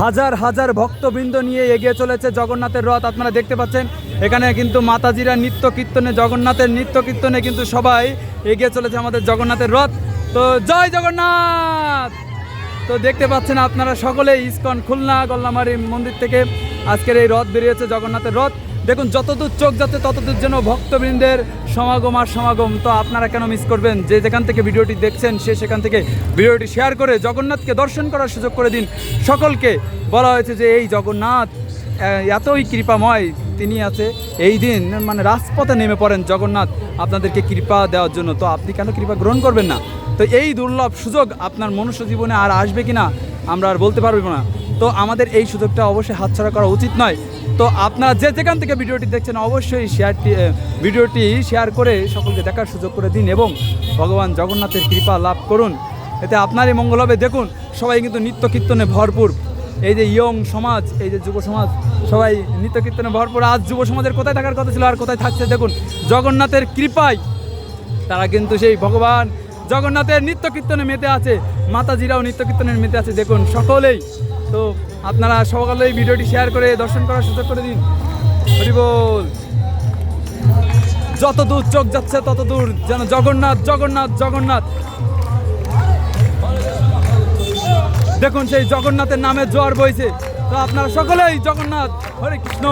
হাজার হাজার ভক্তবৃন্দ নিয়ে এগিয়ে চলেছে জগন্নাথের রথ। আপনারা দেখতে পাচ্ছেন এখানে কিন্তু মাতাজিরা নৃত্য কীর্তনে, জগন্নাথের নৃত্য কীর্তনে কিন্তু সবাই এগিয়ে চলেছে আমাদের জগন্নাথের রথ। তো জয় জগন্নাথ। তো দেখতে পাচ্ছেন আপনারা সকলেই ইসকন খুলনা গল্লামারি মন্দির থেকে আজকের এই রথ বেরিয়েছে, জগন্নাথের রথ। দেখুন যতদূর চোখ যাচ্ছে ততদূর যেন ভক্তবৃন্দের সমাগম আর সমাগম। তো আপনারা কেন মিস করবেন? যে যেখান থেকে ভিডিওটি দেখছেন সে সেখান থেকে ভিডিওটি শেয়ার করে জগন্নাথকে দর্শন করার সুযোগ করে দিন। সকলকে বলা হয়েছে যে এই জগন্নাথ এতই কৃপাময়, তিনি আছে এই দিন মানে রাজপথে নেমে পড়েন জগন্নাথ আপনাদেরকে কৃপা দেওয়ার জন্য। তো আপনি কেন কৃপা গ্রহণ করবেন না? তো এই দুর্লভ সুযোগ আপনার মনুষ্য জীবনে আর আসবে কিনা আমরা আর বলতে পারবো না। তো আমাদের এই সুযোগটা অবশ্যই হাতছাড়া করা উচিত নয়। তো আপনারা যে যেখান থেকে ভিডিওটি দেখছেন অবশ্যই ভিডিওটি শেয়ার করে সকলকে দেখার সুযোগ করে দিন এবং ভগবান জগন্নাথের কৃপা লাভ করুন, এতে আপনারই মঙ্গল হবে। দেখুন সবাই কিন্তু নিত্য কীর্তনে ভরপুর, এই যে ইয়ং সমাজ, এই যে যুব সমাজ, সবাই নিত্য কীর্তনে ভরপুর। আজ যুব সমাজের কোথায় থাকার কথা ছিল আর কোথায় থাকছে দেখুন, জগন্নাথের কৃপায় তারা কিন্তু সেই ভগবান জগন্নাথের নিত্য কীর্তনে মেতে আছে, মাতাজিরাও নিত্য কীর্তনের মেতে আছে। দেখুন সকলেই, তো আপনারা সকলেই ভিডিওটি শেয়ার করে দর্শন করার সুযোগ করে দিন। হরি বল। যত দূর চোখ যাচ্ছে তত দূর যেন জগন্নাথ জগন্নাথ জগন্নাথ। দেখুন সেই জগন্নাথের নামে জোয়ার বইছে। তো আপনারা সকলেই জগন্নাথ, হরে কৃষ্ণ।